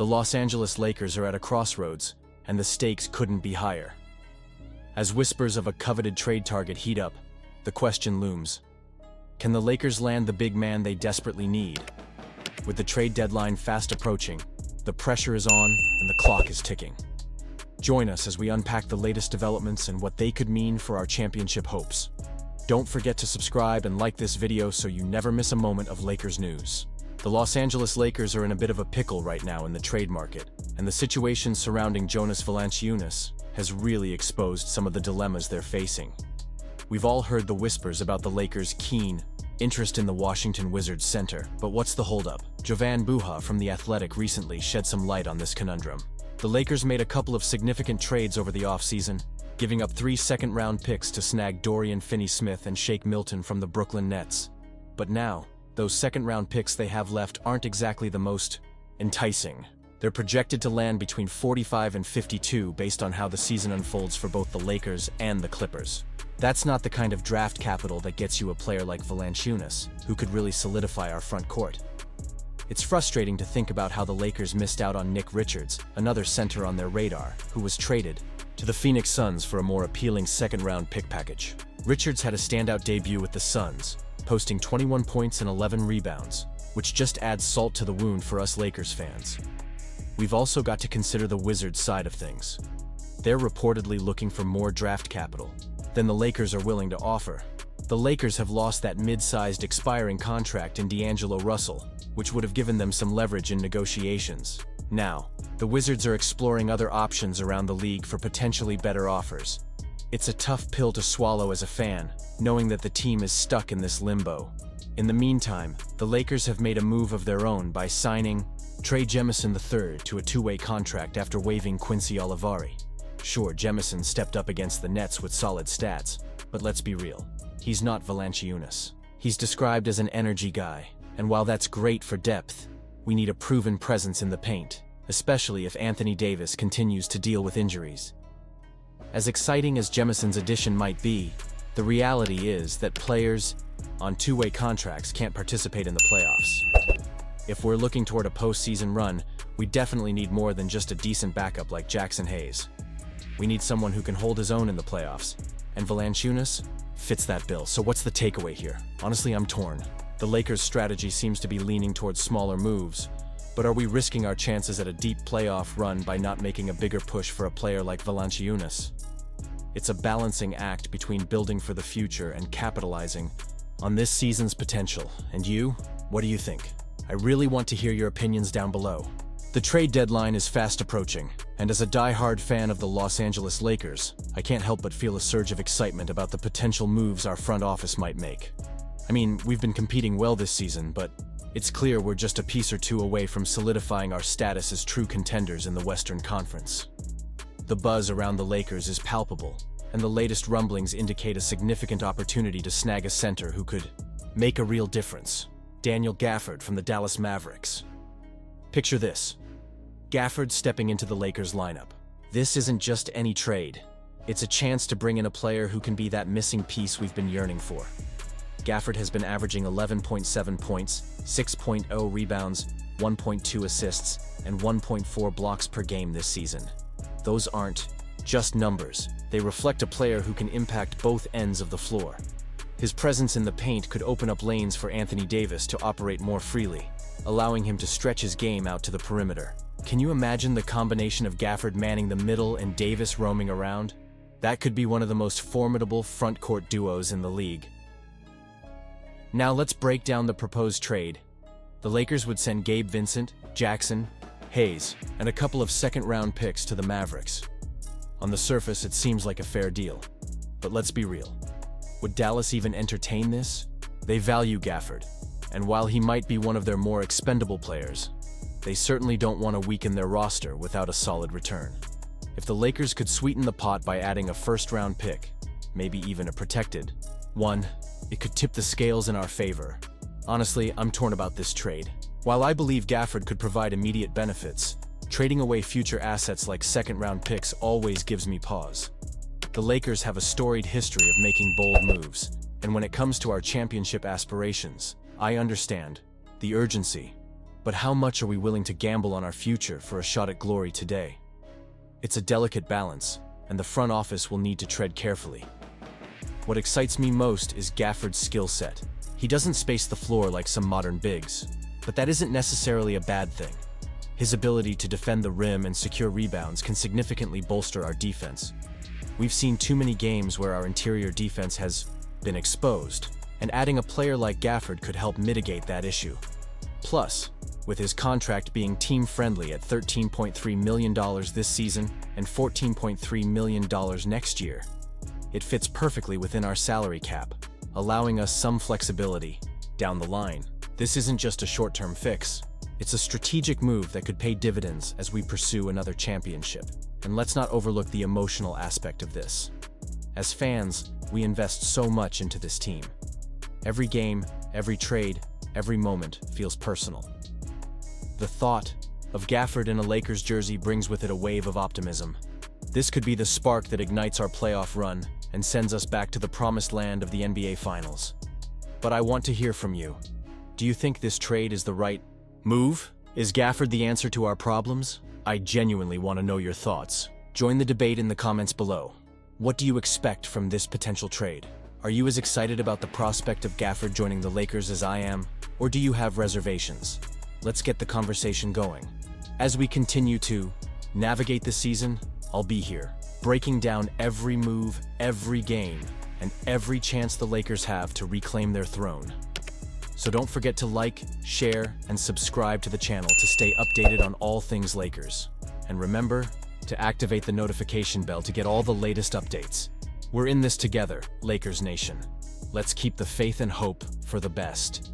The Los Angeles Lakers are at a crossroads, and the stakes couldn't be higher. As whispers of a coveted trade target heat up, the question looms: can the Lakers land the big man they desperately need? With the trade deadline fast approaching, the pressure is on and the clock is ticking. Join us as we unpack the latest developments and what they could mean for our championship hopes. Don't forget to subscribe and like this video so you never miss a moment of Lakers news. The Los Angeles Lakers are in a bit of a pickle right now in the trade market, and the situation surrounding Jonas Valanciunas has really exposed some of the dilemmas they're facing. We've all heard the whispers about the Lakers' keen interest in the Washington Wizards center, but what's the holdup? Jovan Buha from The Athletic recently shed some light on this conundrum. The Lakers made a couple of significant trades over the offseason, giving up 3 second-round picks to snag Dorian Finney-Smith and Shake Milton from the Brooklyn Nets. But now, those second-round picks they have left aren't exactly the most enticing. They're projected to land between 45 and 52 based on how the season unfolds for both the Lakers and the Clippers. That's not the kind of draft capital that gets you a player like Valanciunas, who could really solidify our front court. It's frustrating to think about how the Lakers missed out on Nick Richards, another center on their radar, who was traded to the Phoenix Suns for a more appealing second-round pick package. Richards had a standout debut with the Suns, posting 21 points and 11 rebounds, which just adds salt to the wound for us Lakers fans. We've also got to consider the Wizards side of things. They're reportedly looking for more draft capital than the Lakers are willing to offer. The Lakers have lost that mid-sized expiring contract in D'Angelo Russell, which would have given them some leverage in negotiations. Now, the Wizards are exploring other options around the league for potentially better offers. It's a tough pill to swallow as a fan, knowing that the team is stuck in this limbo. In the meantime, the Lakers have made a move of their own by signing Trey Jemison III to a 2-way contract after waiving Quincy Olivari. Sure, Jemison stepped up against the Nets with solid stats, but let's be real, he's not Valanciunas. He's described as an energy guy, and while that's great for depth, we need a proven presence in the paint, especially if Anthony Davis continues to deal with injuries. As exciting as Jemison's addition might be, the reality is that players on 2-way contracts can't participate in the playoffs. If we're looking toward a postseason run, we definitely need more than just a decent backup like Jackson Hayes. We need someone who can hold his own in the playoffs, and Valanciunas fits that bill. So what's the takeaway here? Honestly, I'm torn. The Lakers' strategy seems to be leaning towards smaller moves, but are we risking our chances at a deep playoff run by not making a bigger push for a player like Valanciunas? It's a balancing act between building for the future and capitalizing on this season's potential. And you? What do you think? I really want to hear your opinions down below. The trade deadline is fast approaching, and as a die-hard fan of the Los Angeles Lakers, I can't help but feel a surge of excitement about the potential moves our front office might make. I mean, we've been competing well this season, but it's clear we're just a piece or two away from solidifying our status as true contenders in the Western Conference. The buzz around the Lakers is palpable, and the latest rumblings indicate a significant opportunity to snag a center who could make a real difference. Daniel Gafford from the Dallas Mavericks. Picture this: Gafford stepping into the Lakers lineup. This isn't just any trade. It's a chance to bring in a player who can be that missing piece we've been yearning for. Gafford has been averaging 11.7 points, 6.0 rebounds, 1.2 assists, and 1.4 blocks per game this season. Those aren't just numbers. They reflect a player who can impact both ends of the floor. His presence in the paint could open up lanes for Anthony Davis to operate more freely, allowing him to stretch his game out to the perimeter. Can you imagine the combination of Gafford manning the middle and Davis roaming around? That could be one of the most formidable front-court duos in the league. Now let's break down the proposed trade. The Lakers would send Gabe Vincent, Jackson, Hayes, and a couple of second-round picks to the Mavericks. On the surface, it seems like a fair deal. But let's be real. Would Dallas even entertain this? They value Gafford, and while he might be one of their more expendable players, they certainly don't want to weaken their roster without a solid return. If the Lakers could sweeten the pot by adding a first-round pick, maybe even a protected one, it could tip the scales in our favor. Honestly, I'm torn about this trade. While I believe Gafford could provide immediate benefits, trading away future assets like second-round picks always gives me pause. The Lakers have a storied history of making bold moves, and when it comes to our championship aspirations, I understand the urgency. But how much are we willing to gamble on our future for a shot at glory today? It's a delicate balance, and the front office will need to tread carefully. What excites me most is Gafford's skill set. He doesn't space the floor like some modern bigs, but that isn't necessarily a bad thing. His ability to defend the rim and secure rebounds can significantly bolster our defense. We've seen too many games where our interior defense has been exposed, and adding a player like Gafford could help mitigate that issue. Plus, with his contract being team-friendly at $13.3 million this season and $14.3 million next year, it fits perfectly within our salary cap, allowing us some flexibility down the line. This isn't just a short-term fix. It's a strategic move that could pay dividends as we pursue another championship. And let's not overlook the emotional aspect of this. As fans, we invest so much into this team. Every game, every trade, every moment feels personal. The thought of Gafford in a Lakers jersey brings with it a wave of optimism. This could be the spark that ignites our playoff run and sends us back to the promised land of the NBA Finals. But I want to hear from you. Do you think this trade is the right move? Is Gafford the answer to our problems? I genuinely want to know your thoughts. Join the debate in the comments below. What do you expect from this potential trade? Are you as excited about the prospect of Gafford joining the Lakers as I am, or do you have reservations? Let's get the conversation going. As we continue to navigate the season, I'll be here, breaking down every move, every game, and every chance the Lakers have to reclaim their throne. So don't forget to like, share, and subscribe to the channel to stay updated on all things Lakers. And remember to activate the notification bell to get all the latest updates. We're in this together, Lakers Nation. Let's keep the faith and hope for the best.